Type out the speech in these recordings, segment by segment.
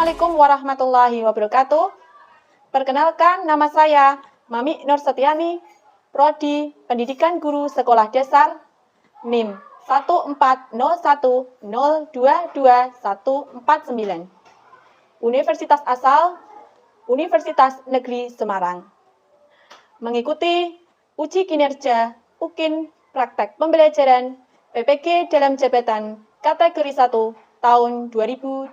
Assalamualaikum warahmatullahi wabarakatuh. Perkenalkan, nama saya Mami Nur Setiani, Prodi Pendidikan Guru Sekolah Dasar, NIM 14020222149. Universitas asal, Universitas Negeri Semarang. Mengikuti uji kinerja UKIN Praktek Pembelajaran PPG dalam jabatan kategori 1 tahun 2022.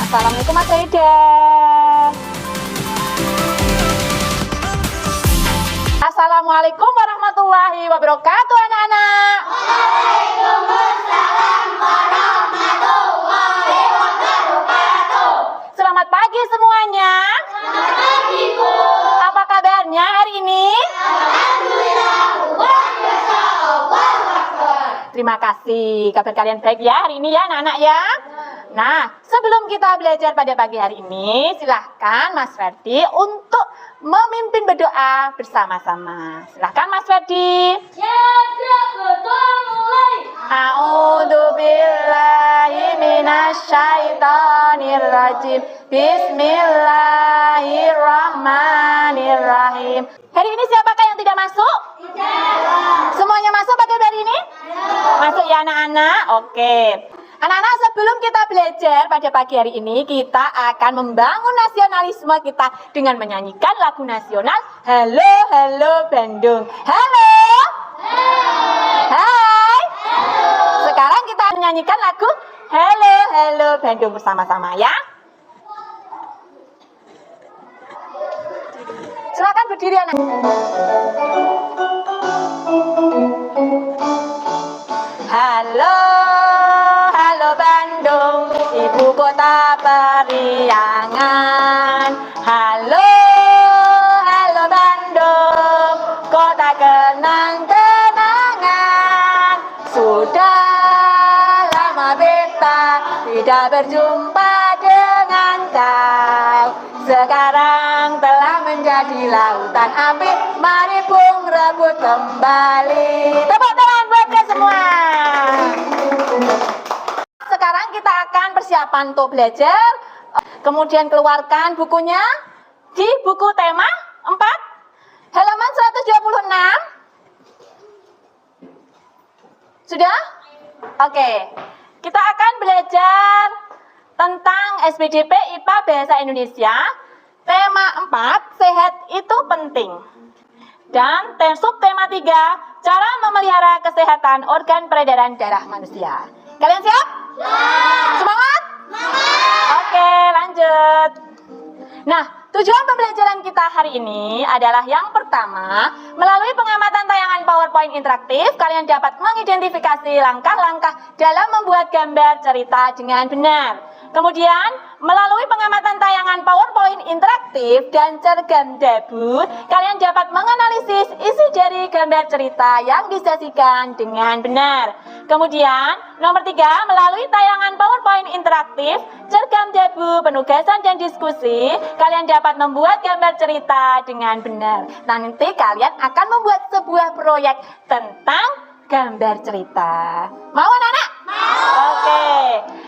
Assalamualaikum Mas Reda. Assalamualaikum warahmatullahi wabarakatuh anak-anak. Waalaikumsalam warahmatullahi wabarakatuh. Selamat pagi semuanya. Selamat pagi, Bu. Apa kabarnya hari ini? Alhamdulillah, luar biasa, Allahu Akbar. Terima kasih. Kabar kalian baik ya hari ini ya anak-anak ya. Nah, sebelum kita belajar pada pagi hari ini, silahkan Mas Ferdi untuk memimpin berdoa bersama-sama. Silahkan Mas Ferdi. Siap, betul, mulai. A'udzubillahi minasyaitonirrajim. Bismillahirrahmanirrahim. Hari ini siapakah yang tidak masuk? Tidak. Semuanya masuk pada hari ini? Masuk ya anak-anak? Oke. Anak-anak, sebelum kita belajar pada pagi hari ini, kita akan membangun nasionalisme kita dengan menyanyikan lagu nasional Halo Halo Bandung. Halo. Hai. Sekarang kita menyanyikan lagu Halo Halo Bandung bersama-sama ya. Silakan berdiri anak. Halo, halo Bandung, ibu kota periangan. Halo, halo Bandung, kota kenang-kenangan. Sudah lama beta tidak berjumpa dengan kau. Sekarang telah menjadi lautan api, mari bung rebut kembali. Tepuk tangan buat kita semua. Sekarang kita akan persiapan untuk belajar. Kemudian keluarkan bukunya di buku tema 4 halaman 126. Sudah? Oke. Kita akan belajar tentang SPDP IPA Bahasa Indonesia. Tema 4, sehat itu penting. Dan subtema 3, cara memelihara kesehatan organ peredaran darah manusia. Kalian siap? Semangat? Oke, lanjut. Nah, tujuan pembelajaran kita hari ini adalah yang pertama, melalui pengamatan tayangan PowerPoint interaktif, kalian dapat mengidentifikasi langkah-langkah dalam membuat gambar cerita dengan benar. Kemudian, melalui pengamatan tayangan PowerPoint interaktif dan cergam debu, kalian dapat menganalisis isi dari gambar cerita yang disajikan dengan benar. Kemudian, nomor 3, melalui tayangan PowerPoint interaktif, cergam debu, penugasan dan diskusi, kalian dapat membuat gambar cerita dengan benar. Nanti kalian akan membuat sebuah proyek tentang gambar cerita. Mau anak-anak? Oke.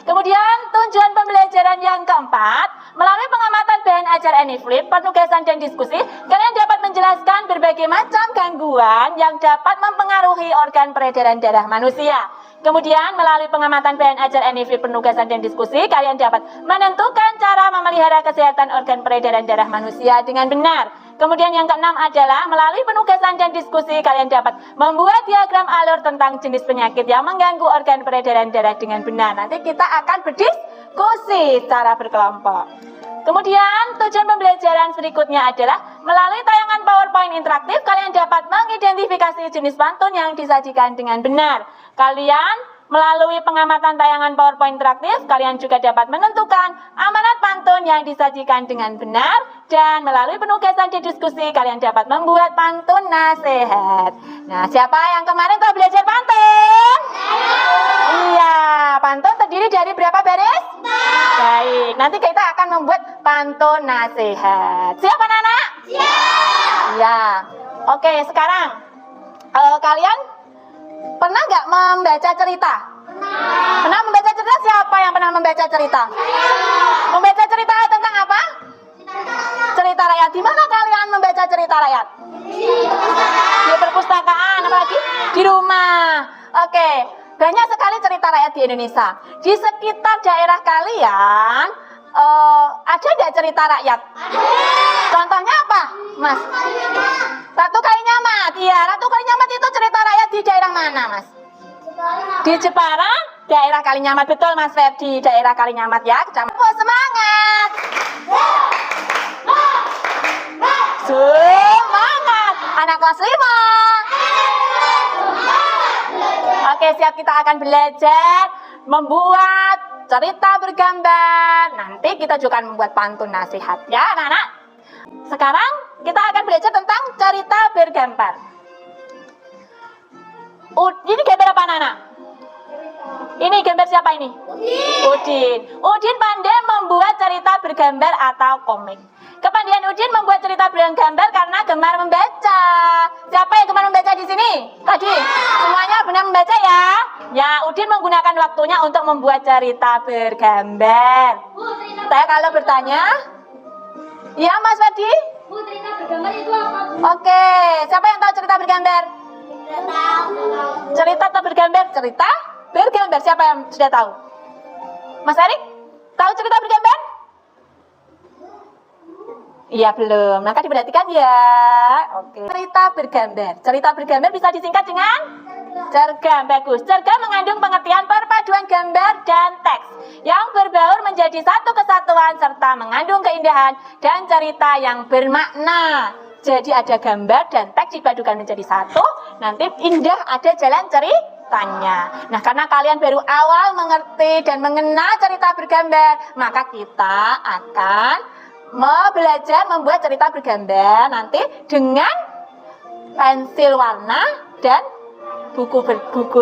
Kemudian tujuan pembelajaran yang keempat, melalui pengamatan bahan ajar Anyflip, penugasan dan diskusi, kalian dapat menjelaskan berbagai macam gangguan yang dapat mempengaruhi organ peredaran darah manusia. Kemudian melalui pengamatan bahan ajar Anyflip, penugasan dan diskusi, kalian dapat menentukan cara memelihara kesehatan organ peredaran darah manusia dengan benar. Kemudian yang keenam adalah melalui penugasan dan diskusi kalian dapat membuat diagram alur tentang jenis penyakit yang mengganggu organ peredaran darah dengan benar. Nanti kita akan berdiskusi secara berkelompok. Kemudian tujuan pembelajaran berikutnya adalah melalui tayangan PowerPoint interaktif kalian dapat mengidentifikasi jenis pantun yang disajikan dengan benar. Kalian melalui pengamatan tayangan PowerPoint interaktif kalian juga dapat menentukan amanat pantun yang disajikan dengan benar dan melalui penugasan di diskusi kalian dapat membuat pantun nasihat. Nah, siapa yang kemarin telah belajar pantun? Iya, pantun terdiri dari berapa baris? Baik, nanti kita akan membuat pantun nasihat. Siap anak-anak? Siap. Iya. Oke, sekarang kalian pernah nggak membaca cerita? Pernah membaca cerita? Siapa yang pernah membaca cerita? Membaca cerita tentang apa? Cerita rakyat. Di mana kalian membaca cerita rakyat? Di perpustakaan, apalagi di rumah. Oke, banyak sekali cerita rakyat di Indonesia. Di sekitar daerah kalian ada nggak cerita rakyat? Contohnya apa, Mas? Ratu Kalinyamat. Iya, Ratu Kalinyamat itu cerita rakyat di daerah mana, Mas? Di Jepara, daerah Kalinyamat. Betul, Mas Ferdi, daerah Kalinyamat ya. Kecamatan. Semangat! Semangat! Anak kelas 5. Oke, siap, kita akan belajar membuat cerita bergambar. Nanti kita juga akan membuat pantun nasihat ya, anak-anak. Sekarang kita akan belajar tentang cerita bergambar. Ini gambar apa, anak-anak? Ini gambar siapa ini? Udin. Udin pandai membuat cerita bergambar atau komik. Kepandaian Udin membuat cerita bergambar karena gemar membaca. Siapa yang gemar membaca di sini? Tadi semuanya benar membaca ya? Ya, Udin menggunakan waktunya untuk membuat cerita bergambar. Saya kalau bertanya, ya Mas Fadi? Cerita bergambar itu apa? Oke, siapa yang tahu cerita bergambar? Cerita atau bergambar? Cerita bergambar. Siapa yang sudah tahu? Mas Erik? Tahu cerita bergambar? Iya belum, maka diperhatikan ya. Oke. Cerita bergambar. Cerita bergambar bisa disingkat dengan cergam. Bagus. Cergam mengandung pengertian perpaduan gambar dan teks yang berbaur menjadi satu kesatuan serta mengandung keindahan dan cerita yang bermakna. Jadi ada gambar dan teks dipadukan menjadi satu. Nanti indah, ada jalan ceritanya. Nah, karena kalian baru awal mengerti dan mengenal cerita bergambar, maka kita akan belajar membuat cerita bergambar nanti dengan pensil warna dan buku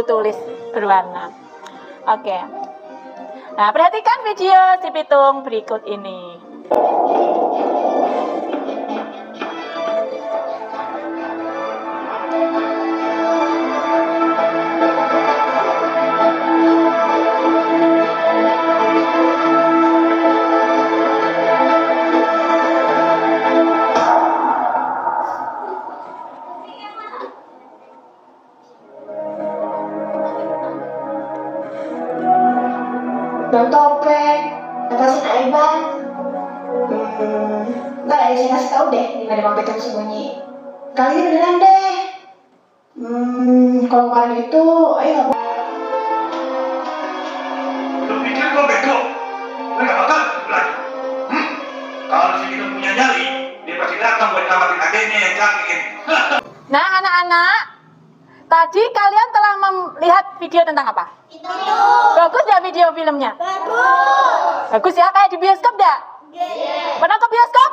tulis berwarna. Oke. Nah, perhatikan video si pitung berikut ini. Bang Topeng, lepasin Aiban. Ntar Aisyah kasih tau deh di mana Bang Pitung sembunyi. Kali ini beneran deh. Kalau kemarin itu, ayo nggak boleh. Lu pikir gua bego? Lu nggak bakal lagi. Kalau si Pitung punya nyali, dia pasti datang buat nyelamatin adiknya yang sakit. Nah, anak-anak, tadi kalian telah melihat video tentang apa? Bagus ya video filmnya? Bagus ya, kayak di bioskop enggak? Pernah ke bioskop?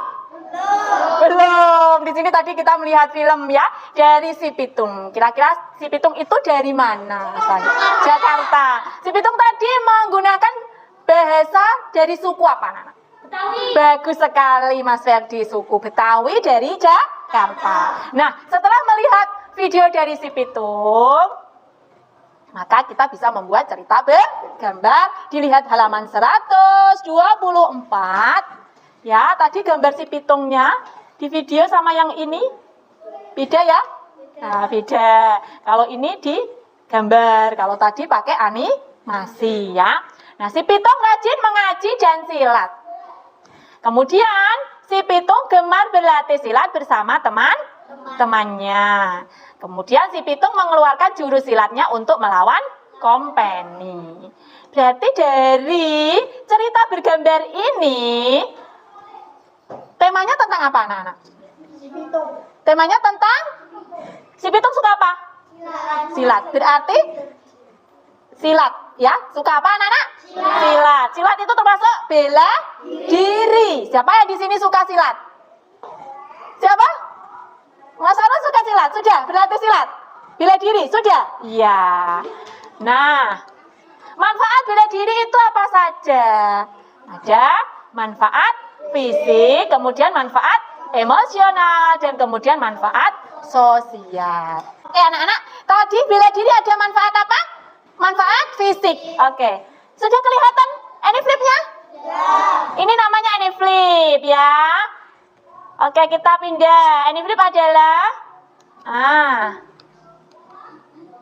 Belum. Di sini tadi kita melihat film ya dari si Pitung. Kira-kira si Pitung itu dari mana asalnya? Jakarta. Si Pitung tadi menggunakan bahasa dari suku apa, Nana? Betawi. Bagus sekali Mas Ferdi, suku Betawi dari Jakarta. Nah, setelah melihat video dari si Pitung, maka kita bisa membuat cerita bergambar. Dilihat halaman 124. Ya, tadi gambar si Pitungnya di video sama yang ini beda ya? Nah, beda. Kalau ini di gambar, kalau tadi pakai animasi ya. Nah, si Pitung rajin mengaji dan silat. Kemudian si Pitung gemar berlatih silat bersama teman-temannya. Kemudian si Pitung mengeluarkan jurus silatnya untuk melawan company. Berarti dari cerita bergambar ini Temanya tentang apa anak-anak? Si Pitung. Temanya tentang si Pitung suka apa? Silat. Berarti silat, ya. Suka apa anak-anak? Silat. Silat itu termasuk bela diri. Siapa yang di sini suka silat? Siapa? Mas Arul suka silat? Sudah berlatih silat? Bela diri? Sudah? Iya. Nah, manfaat bela diri itu apa saja? Ada manfaat fisik, kemudian manfaat emosional, dan kemudian manfaat sosial. Oke anak-anak, tadi bela diri ada manfaat apa? Manfaat fisik. Oke, sudah kelihatan Anyflip-nya? Ini namanya Anyflip ya. Oke, kita pindah. Anyflip adalah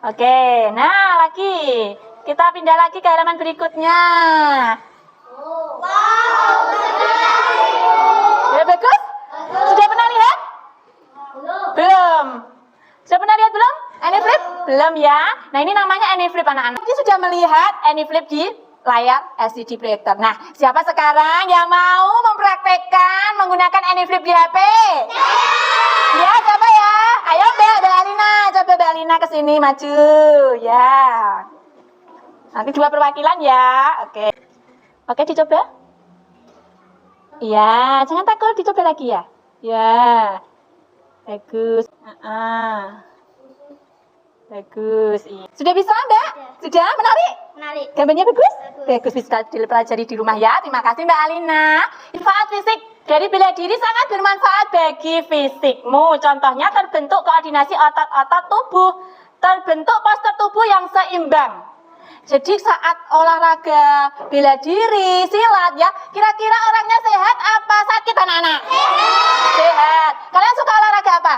Oke, nah lagi. Kita pindah lagi ke halaman berikutnya. Ya bagus? Sudah pernah lihat? Belum. Sudah pernah lihat belum? Anyflip? Belum ya. Nah ini namanya Anyflip anak-anak. Jadi sudah melihat Anyflip di layar LCD projector. Nah, siapa sekarang yang mau mempraktekkan menggunakan Anyflip di HP? Ya, siapa ya? Ayo Mbak Alina, coba Mbak Alina ke sini maju. Ya. Nanti 2 perwakilan ya. Oke. Oke, dicoba? Iya, jangan takut, dicoba lagi ya. Ya. Bagus. Bagus. Iya. Sudah bisa, Mbak? Sudah menarik? Menarik. Gambarnya bagus? Bagus, bisa dipelajari di rumah ya. Terima kasih Mbak Alina. Manfaat fisik dari bela diri sangat bermanfaat bagi fisikmu. Contohnya terbentuk koordinasi otot-otot tubuh, terbentuk postur tubuh yang seimbang. Jadi saat olahraga bela diri, silat ya, kira-kira orangnya sehat apa sakit anak-anak? Sehat. Kalian suka olahraga apa?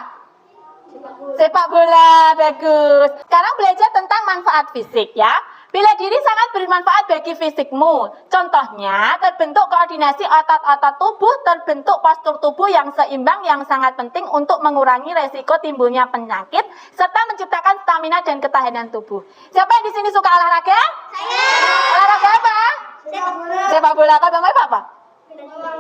Sepak bola, bagus. Sekarang belajar tentang manfaat fisik ya. Bela diri sangat bermanfaat bagi fisikmu. Contohnya, terbentuk koordinasi otot-otot tubuh, terbentuk postur tubuh yang seimbang yang sangat penting untuk mengurangi resiko timbulnya penyakit, serta menciptakan stamina dan ketahanan tubuh. Siapa yang di sini suka olahraga? Saya. Olahraga apa? Sepak bola. Sepak bola. Kalau Bang apa?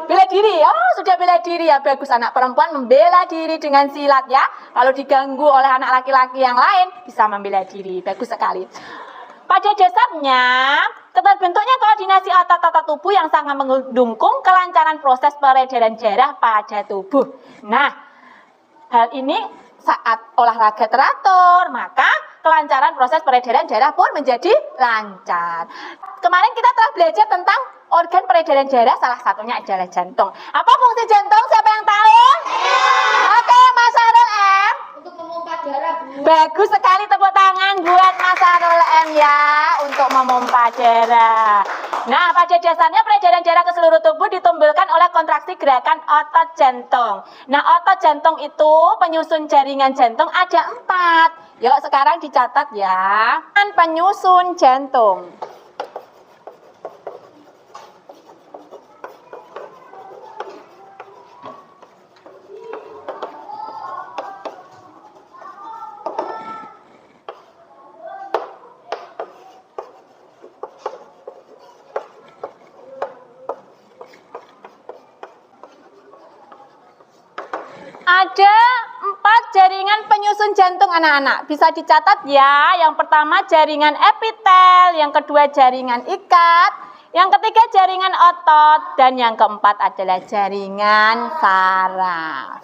Bela diri, oh sudah bela diri ya, bagus. Anak perempuan membela diri dengan silat ya. Kalau diganggu oleh anak laki-laki yang lain, bisa membela diri, bagus sekali. Pada dasarnya, terbentuknya koordinasi otot-otot tubuh yang sangat mendukung kelancaran proses peredaran darah pada tubuh. Nah, hal ini saat olahraga teratur, maka kelancaran proses peredaran darah pun menjadi lancar. Kemarin kita telah belajar tentang organ peredaran darah, salah satunya adalah jantung. Apa fungsi jantung? Siapa yang tahu? Oke, Mas Arul M. Untuk memompa darah, Bu. Bagus sekali, tepuk tangan buat Mas Arul M ya, untuk memompa darah. Nah, pada dasarnya peredaran darah ke seluruh tubuh ditimbulkan oleh kontraksi gerakan otot jantung. Nah, otot jantung itu penyusun jaringan jantung ada 4. Yuk sekarang dicatat ya. Penyusun jantung. Ada 4 jaringan penyusun jantung anak-anak. Bisa dicatat ya. Yang pertama jaringan epitel, yang kedua jaringan ikat, yang ketiga jaringan otot, dan yang keempat adalah jaringan saraf.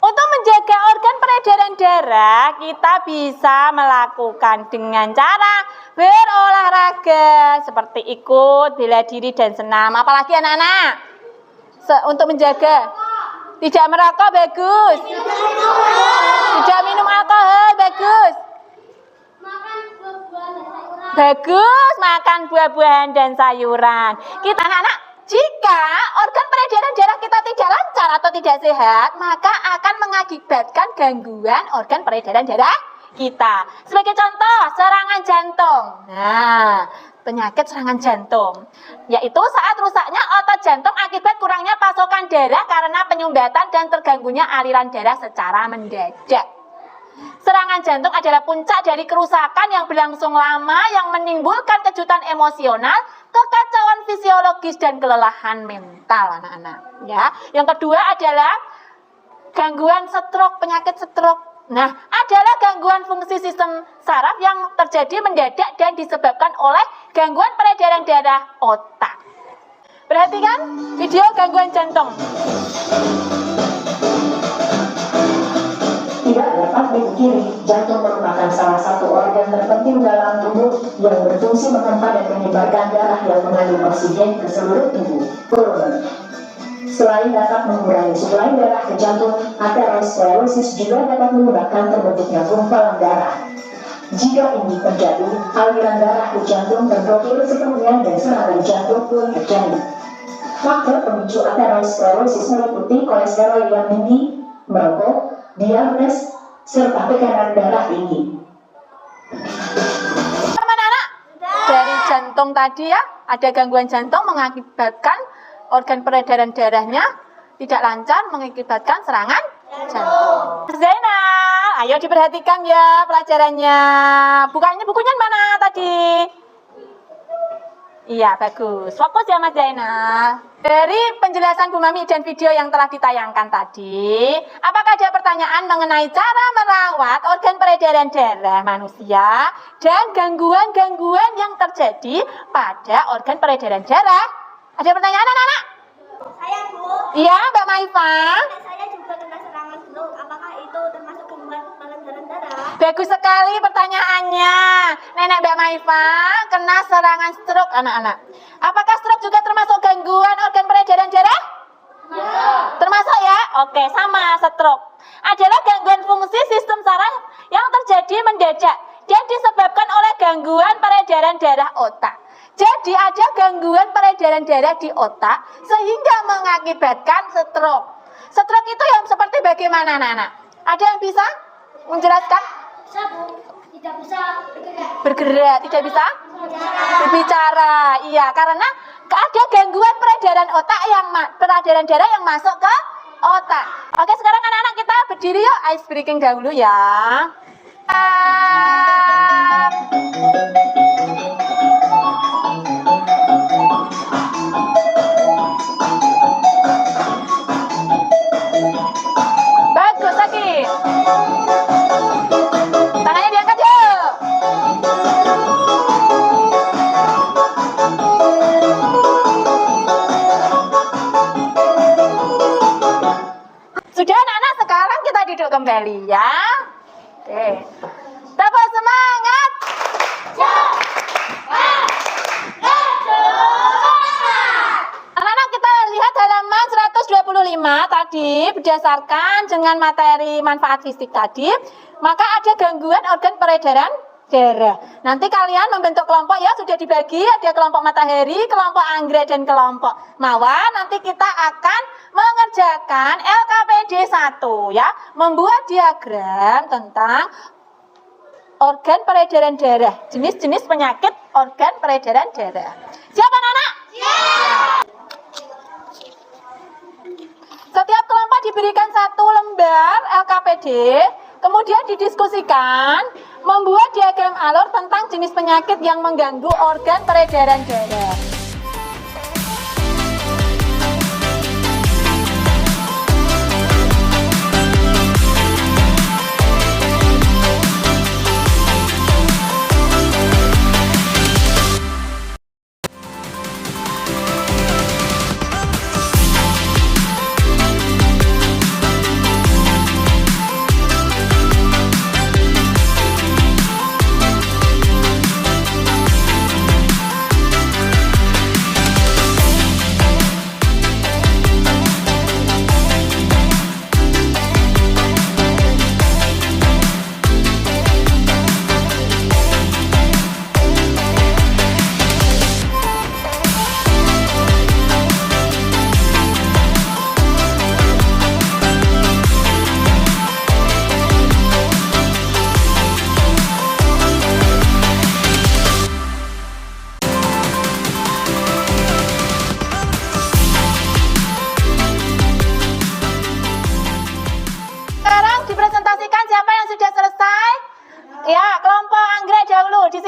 Untuk menjaga organ peredaran darah, kita bisa melakukan dengan cara berolahraga seperti ikut bela diri dan senam. Apalagi anak-anak? Untuk menjaga tidak merokok, bagus. Tidak minum alkohol, bagus. Makan buah-buahan dan sayuran. Bagus, makan buah-buahan dan sayuran. Kita anak-anak, jika organ peredaran darah kita tidak lancar atau tidak sehat, maka akan mengakibatkan gangguan organ peredaran darah kita. Sebagai contoh, serangan jantung. Nah, penyakit serangan jantung, yaitu saat rusaknya otot jantung akibat kurangnya pasokan darah karena penyumbatan dan terganggunya aliran darah secara mendadak. Serangan jantung adalah puncak dari kerusakan yang berlangsung lama yang menimbulkan kejutan emosional, kekacauan fisiologis dan kelelahan mental anak-anak. Ya, yang kedua adalah gangguan stroke, penyakit stroke. Nah, adalah gangguan fungsi sistem saraf yang terjadi mendadak dan disebabkan oleh gangguan peredaran darah otak. Perhatikan video gangguan jantung. Tidak dapat dipungkiri, jantung merupakan salah satu organ terpenting dalam tubuh yang berfungsi memompa dan menyebarkan darah yang mengandung oksigen ke seluruh tubuh. Selain dapat mengurangi suplai darah ke jantung, aterosklerosis juga dapat menyebabkan terbentuknya gumpalan darah. Jika ini terjadi, aliran darah ke jantung terblokir sepenuhnya dan serangan jantung pun terjadi. Faktor pemicu aterosklerosis meliputi kolesterol yang tinggi, merokok, diabetes, serta tekanan darah tinggi. Anak-anak, dari jantung tadi ya, ada gangguan jantung mengakibatkan organ peredaran darahnya tidak lancar, mengakibatkan serangan jantung. Zainal, ayo diperhatikan ya pelajarannya. Bukunya mana tadi? Iya, bagus. Fokus ya Mas Zainal. Dari penjelasan Bu Mami dan video yang telah ditayangkan tadi, apakah ada pertanyaan mengenai cara merawat organ peredaran darah manusia dan gangguan-gangguan yang terjadi pada organ peredaran darah? Ada pertanyaan anak-anak? Saya Bu, Iya, Mbak Maifa. saya juga kena serangan stroke. Apakah itu termasuk gangguan peredaran darah? Bagus sekali pertanyaannya. Nenek Mbak Maifa kena serangan stroke anak-anak. Apakah stroke juga termasuk gangguan organ peredaran darah? Ya. Termasuk ya? Oke, sama stroke. Adalah gangguan fungsi sistem saraf yang terjadi mendadak dan disebabkan oleh gangguan peredaran darah otak. Jadi ada gangguan peredaran darah di otak sehingga mengakibatkan stroke. Stroke itu yang seperti bagaimana anak-anak? Ada yang bisa menjelaskan? Bisa Bu, tidak bisa bergerak. Bergerak, tidak bisa berbicara. Iya, karena ada gangguan peredaran otak peredaran darah yang masuk ke otak. Oke, sekarang anak-anak kita berdiri yuk, ice breaking dahulu ya. Bagus lagi. Tangannya diangkat yuk. Sudah anak-anak, sekarang kita duduk kembali ya. Oke. Tepuk semangat. Anak-anak, kita lihat halaman 125 tadi berdasarkan dengan materi manfaat fisik tadi, maka ada gangguan organ peredaran darah. Nanti kalian membentuk kelompok ya, sudah dibagi, ada kelompok matahari, kelompok anggrek dan kelompok mawar. Nanti kita akan mengerjakan LKPD 1 ya, membuat diagram tentang organ peredaran darah, jenis-jenis penyakit organ peredaran darah. Siap anak-anak? Setiap kelompok diberikan satu lembar LKPD, kemudian didiskusikan, membuat diagram alur tentang jenis penyakit yang mengganggu organ peredaran darah.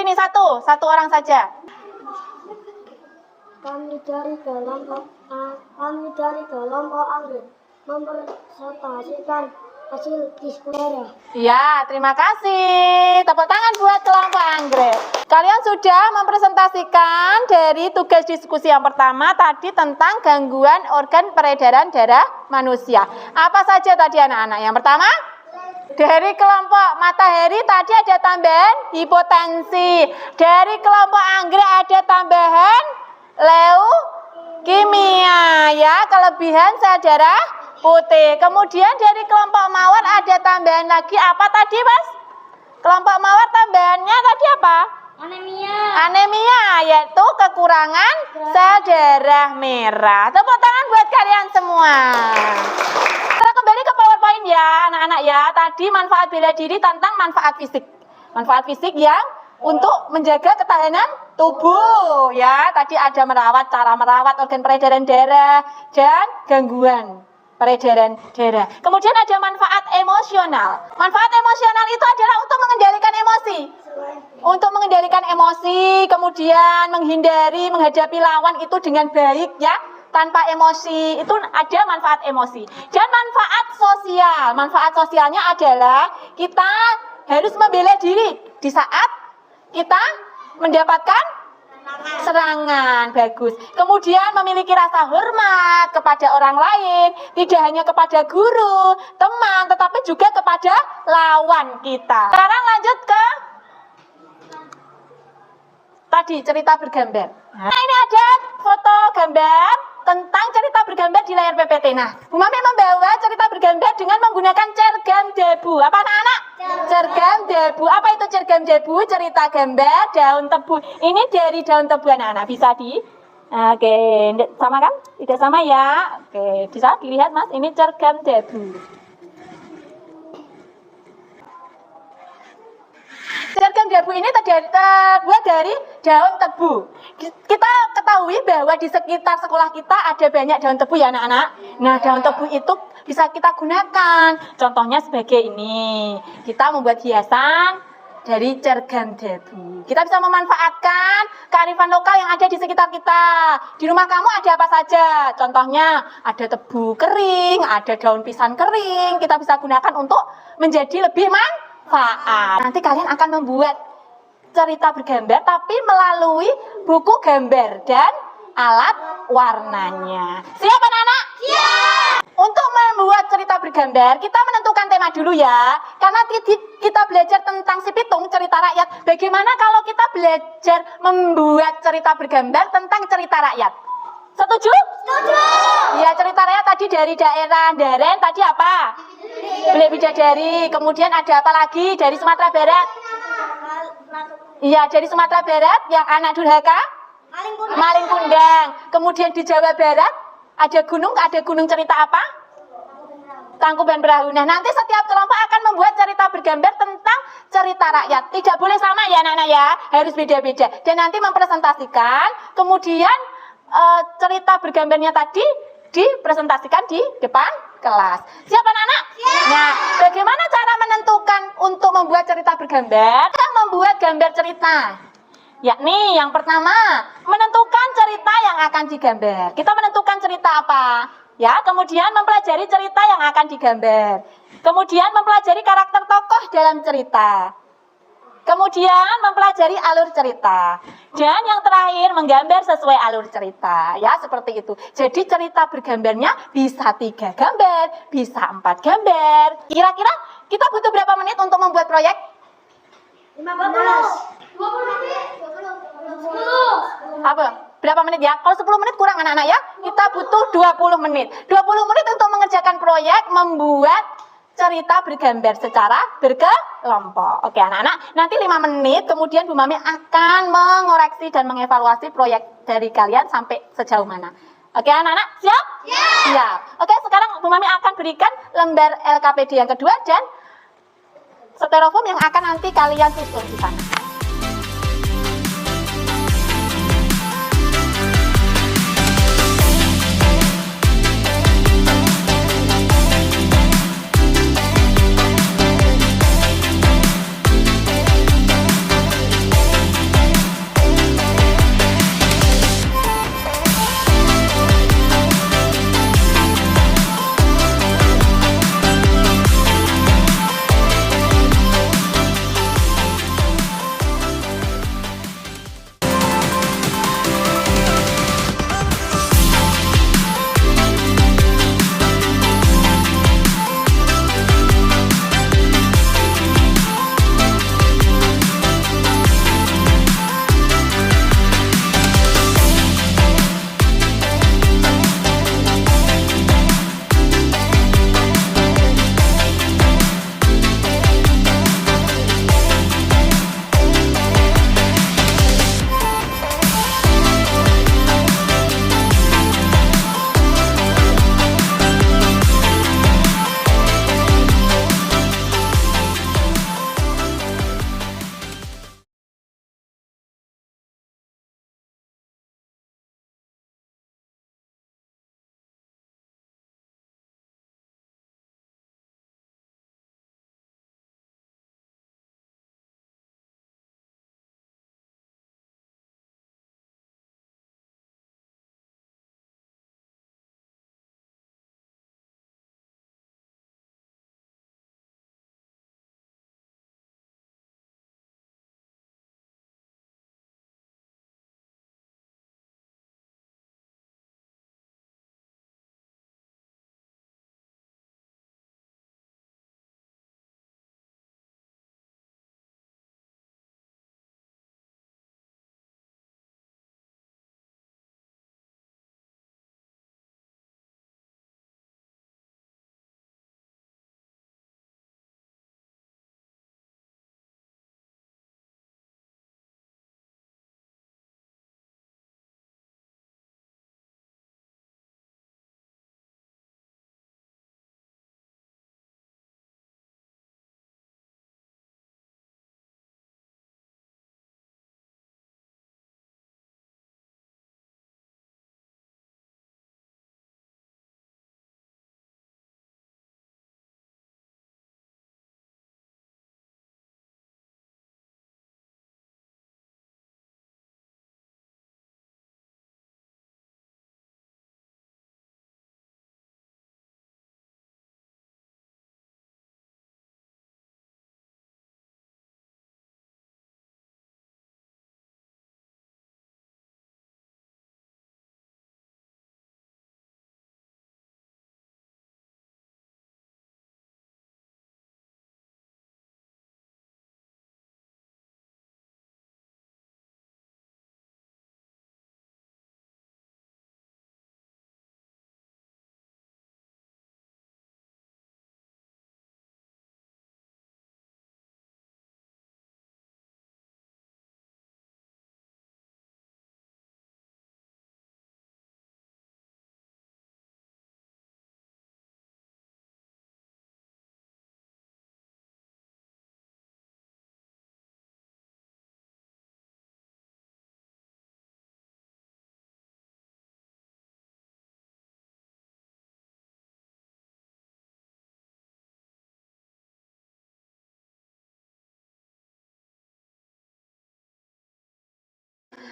sini satu orang saja. Kami dari kelompok Anggrek mempresentasikan hasil diskusi. Ya, terima kasih. Tepuk tangan buat kelompok Anggrek. Kalian sudah mempresentasikan dari tugas diskusi yang pertama tadi tentang gangguan organ peredaran darah manusia. Apa saja tadi anak-anak? Yang pertama, dari kelompok Matahari tadi ada tambahan hipotensi. Dari kelompok Anggrek ada tambahan leukemia, ya, kelebihan sel darah putih. Kemudian dari kelompok Mawar ada tambahan lagi apa tadi, Mas? Kelompok Mawar tambahannya tadi apa? Anemia, yaitu kekurangan sel darah merah. Tepuk tangan buat kalian semua. Kita kembali ke PowerPoint ya, anak-anak ya. Tadi manfaat bela diri tentang manfaat fisik. Manfaat fisik yang untuk menjaga ketahanan tubuh ya. Tadi ada cara merawat organ peredaran darah dan gangguan peredaran darah. Kemudian ada manfaat emosional. Manfaat emosional itu adalah untuk mengendalikan emosi. Untuk mengendalikan emosi, kemudian menghadapi lawan itu dengan baik ya, tanpa emosi. Itu ada manfaat emosi. Dan manfaat sosial. Manfaat sosialnya adalah kita harus membela diri di saat kita mendapatkan serangan. Bagus. Kemudian memiliki rasa hormat kepada orang lain, tidak hanya kepada guru, teman, tetapi juga kepada lawan kita. Sekarang lanjut ke tadi cerita bergambar. Nah, ini ada foto gambar tentang cerita bergambar di layar PPT. Nah, Bu Mami membawa cerita bergambar dengan menggunakan cergam debu. Apa anak-anak? Cergam debu. Apa itu cergam debu? Cerita gambar daun tebu. Ini dari daun tebu anak-anak. Bisa Oke, sama kan? Tidak sama ya. Oke, bisa dilihat Mas. Ini cergam debu. Cergam debu ini terbuat dari daun tebu. Kita ketahui bahwa di sekitar sekolah kita ada banyak daun tebu ya anak-anak. Nah, daun tebu itu bisa kita gunakan. Contohnya sebagai ini. Kita membuat hiasan dari cergam debu. Kita bisa memanfaatkan kearifan lokal yang ada di sekitar kita. Di rumah kamu ada apa saja? Contohnya ada tebu kering, ada daun pisang kering. Kita bisa gunakan untuk menjadi lebih manfaat. Nanti kalian akan membuat cerita bergambar tapi melalui buku gambar dan alat warnanya. Siap anak-anak? Siap! Untuk membuat cerita bergambar, kita menentukan tema dulu ya. Karena kita belajar tentang si pitung, cerita rakyat. Bagaimana kalau kita belajar membuat cerita bergambar tentang cerita rakyat? Setuju? Setuju! Ya, cerita rakyat tadi dari daerah Daren, tadi apa? Bilik Bidadari. Kemudian ada apa lagi dari Sumatera Barat? Iya, dari Sumatera Barat yang anak durhaka? Maling Kundang. Kemudian di Jawa Barat ada gunung cerita apa? Tangkuban Perahu. Nah, nanti setiap kelompok akan membuat cerita bergambar tentang cerita rakyat. Tidak boleh sama ya anak-anak ya, harus beda-beda. Dan nanti mempresentasikan, kemudian cerita bergambarnya tadi dipresentasikan di depan kelas. Siap anak-anak? Nah, bagaimana cara menentukan untuk membuat cerita bergambar? Kita membuat gambar cerita. Yakni yang pertama, menentukan cerita yang akan digambar. Kita menentukan cerita apa? Ya, kemudian mempelajari cerita yang akan digambar. Kemudian mempelajari karakter tokoh dalam cerita. Kemudian mempelajari alur cerita. Dan yang terakhir menggambar sesuai alur cerita. Ya, seperti itu. Jadi cerita bergambarnya bisa 3 gambar, bisa 4 gambar. Kira-kira kita butuh berapa menit untuk membuat proyek? 15. 20 menit. 10. Apa? Berapa menit ya? Kalau 10 menit kurang anak-anak ya. Kita butuh 20 menit. 20 menit untuk mengerjakan proyek membuat cerita bergambar secara berkelompok. Oke anak-anak, nanti 5 menit kemudian Bu Mami akan mengoreksi dan mengevaluasi proyek dari kalian sampai sejauh mana. Oke anak-anak, siap? Siap. Oke, sekarang Bu Mami akan berikan lembar LKPD yang kedua dan styrofoam yang akan nanti kalian susun di sana.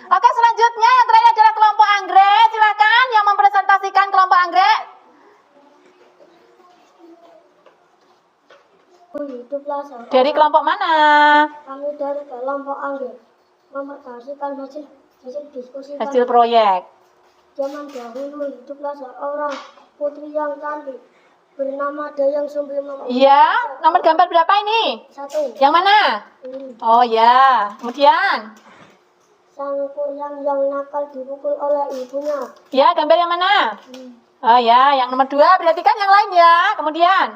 Oke, selanjutnya yang terakhir adalah kelompok anggrek. Silakan yang mempresentasikan kelompok anggrek. Hiduplah seorang. Dari kelompok mana? Kami dari kelompok anggrek mempresentasikan hasil diskusi Hasil proyek. zaman dahulu. Hiduplah seorang putri yang cantik bernama Dayang Sumbi Mama. Iya, nomor gambar berapa ini? 1. Yang mana? Ini. Oh ya, kemudian. Sang kuryang yang nakal dipukul oleh ibunya. Ya, gambar yang mana? Oh ya, yang nomor 2, berarti kan yang lain ya. Kemudian.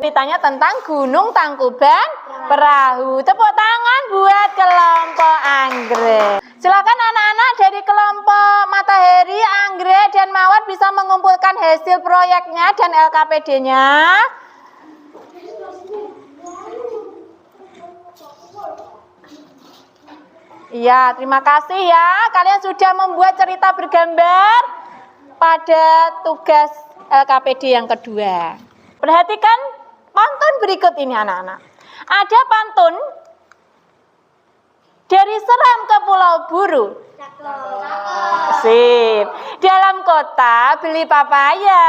Ceritanya tentang Gunung Tangkuban Perahu. Tepuk tangan buat kelompok anggrek. Silakan anak-anak dari kelompok Matahari, Anggrek, dan Mawar bisa mengumpulkan hasil proyeknya dan LKPD-nya. Iya, terima kasih ya. Kalian sudah membuat cerita bergambar pada tugas LKPD yang kedua. Perhatikan pantun berikut ini anak-anak. Ada pantun dari Seram ke Pulau Buru. Sip. Dalam kota beli papaya.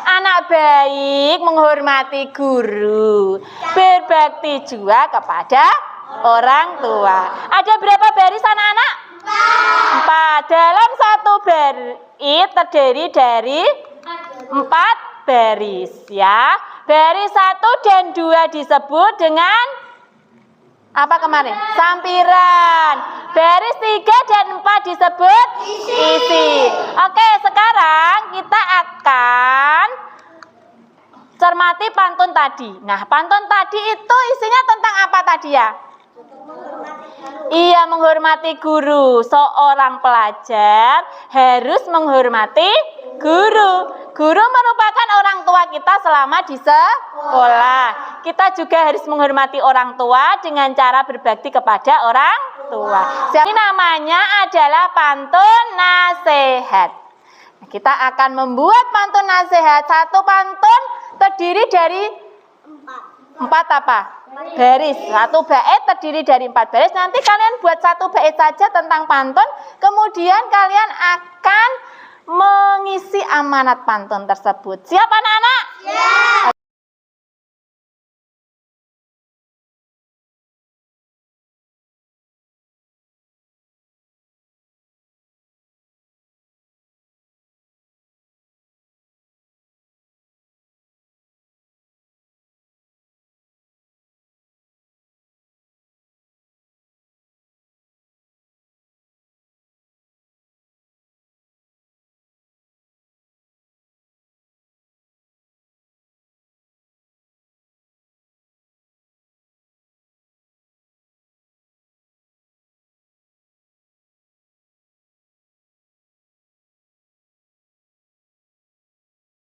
Anak baik menghormati guru. Berbakti juga kepada orang tua. Ada berapa baris anak-anak? 4. Dalam satu baris terdiri dari 4 baris ya. Baris 1 dan 2 disebut dengan apa kemarin? Sampiran. Baris 3 dan 4 disebut isi. Oke, sekarang kita akan cermati pantun tadi. Nah, pantun tadi itu isinya tentang apa tadi ya? Iya, menghormati guru. Seorang pelajar harus menghormati guru. Guru merupakan orang tua kita selama di sekolah. Kita juga harus menghormati orang tua dengan cara berbakti kepada orang tua. Jadi namanya adalah pantun nasihat. Nah, kita akan membuat pantun nasihat. Satu pantun terdiri dari 4 apa? Baris. Satu bait terdiri dari 4 baris. Nanti kalian buat 1 bait saja tentang pantun. Kemudian kalian akan mengisi amanat pantun tersebut. Siap anak-anak? Siap.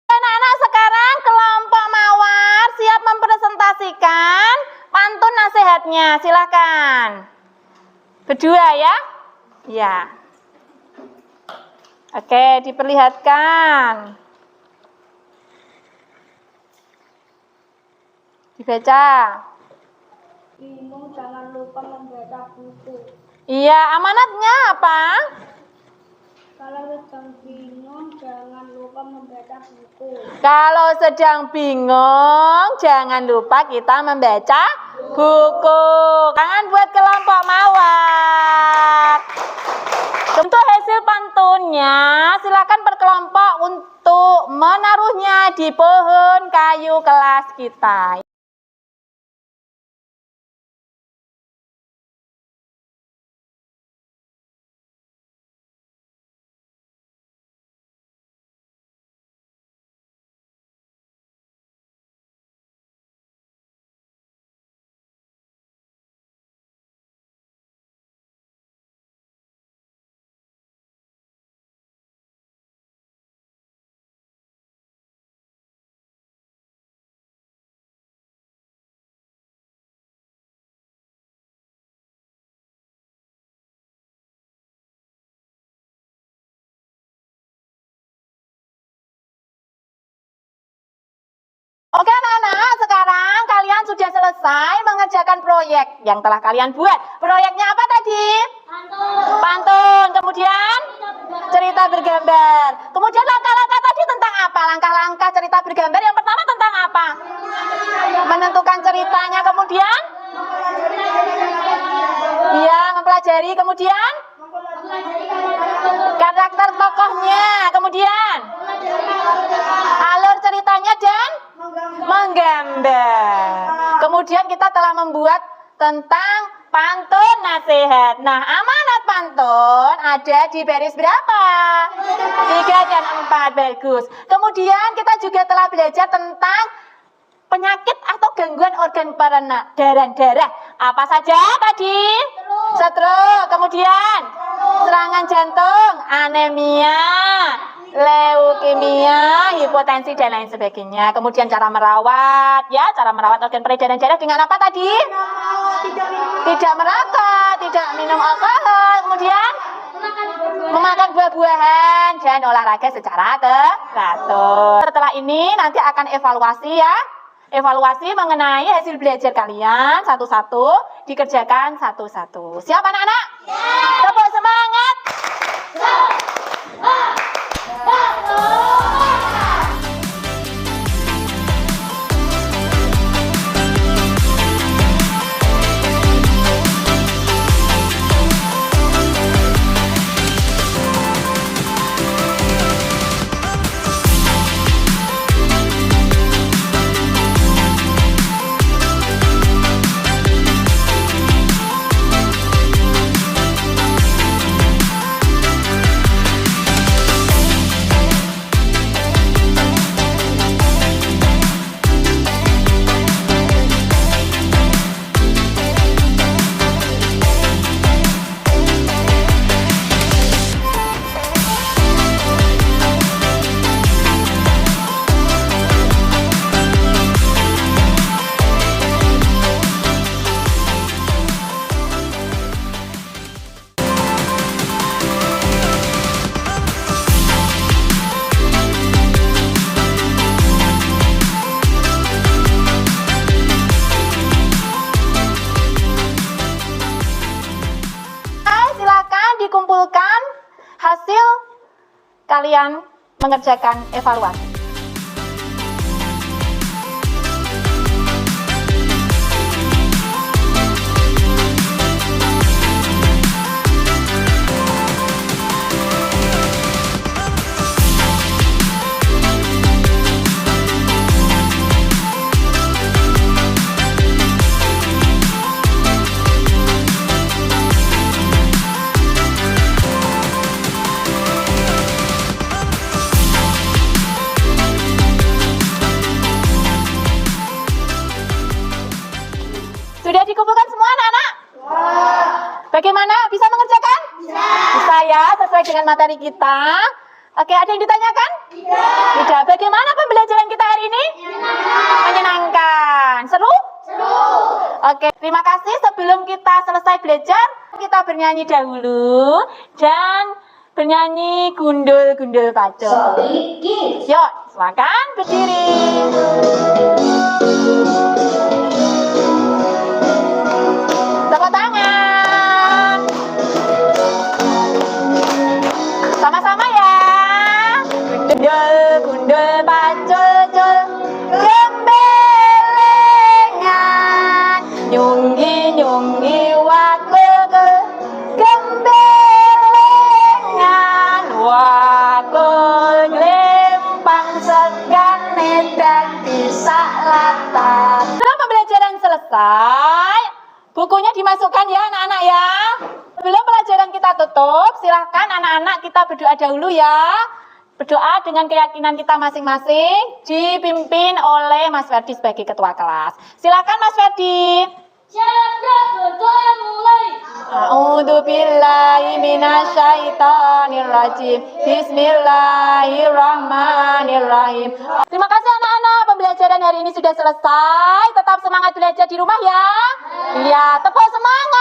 Anak-anak, sekarang kelompok Mawar siap mempresentasikan pantun nasihatnya. Silakan. Berdua ya? Ya. Oke, diperlihatkan. Dibaca. Bingung, jangan lupa membaca buku. Iya, amanatnya apa? Kalau sedang bingung, jangan lupa membaca buku. Kalau sedang bingung, jangan lupa kita membaca buku. Tangan buat kelompok Mawar. Untuk hasil pantunnya, silakan berkelompok untuk menaruhnya di pohon kayu kelas kita. Oke anak-anak, sekarang kalian sudah selesai mengerjakan proyek yang telah kalian buat. Proyeknya apa tadi? tadi? Pantun. Kemudian cerita bergambar. Kemudian langkah-langkah tadi tentang apa? Langkah-langkah cerita bergambar yang pertama tentang apa? Menentukan ceritanya. Kemudian? Iya, mempelajari. Kemudian? Karakter tokohnya. Kemudian? Alur ceritanya dan? Menggambar. Kemudian kita telah membuat tentang pantun nasihat. Nah, amanat pantun ada di baris berapa? 3 dan 4. Bagus. Kemudian kita juga telah belajar tentang penyakit atau gangguan organ peredaran darah. Apa saja tadi? Stroke. Kemudian serangan jantung, anemia, leukemia, hipotensi dan lain sebagainya. Kemudian cara merawat, ya, cara merawat organ peredaran darah dengan apa tadi? Tidak merokok, tidak minum alkohol. Kemudian memakan buah-buahan dan olahraga secara teratur. Setelah ini nanti akan evaluasi ya. Evaluasi mengenai hasil belajar kalian satu-satu, dikerjakan satu-satu. Siap anak-anak? Tepuk semangat. Dikumpulkan hasil kalian mengerjakan evaluasi. Sudah dikumpulkan semua anak-anak? Bagaimana? Bisa mengerjakan? Bisa ya, sesuai dengan materi kita. Oke, ada yang ditanyakan? Tidak. Bagaimana pembelajaran kita hari ini? Menyenangkan. Seru? Oke, terima kasih. Sebelum kita selesai belajar, kita bernyanyi dahulu. Dan bernyanyi gundul-gundul pacul. Yuk, silakan berdiri. Tepuk tangan. Sama-sama ya. Gundul-gundul pacul-cul, gembelengan, nyunggi-nyunggi wakul-kul, gembelengan, wakul glempang segan nedak bisa latar. Setelah pembelajaran selesai, bukunya dimasukkan ya anak-anak ya. Sebelum pelajaran kita tutup, silahkan anak-anak kita berdoa dahulu ya. Berdoa dengan keyakinan kita masing-masing, dipimpin oleh Mas Ferdi sebagai ketua kelas. Silahkan Mas Ferdi. A'udzubillahi minasyaitonirrajim. Bismillahirrahmanirrahim. Terima kasih anak-anak, pembelajaran hari ini sudah selesai. Tetap semangat belajar di rumah ya. Iya, tepuk semangat.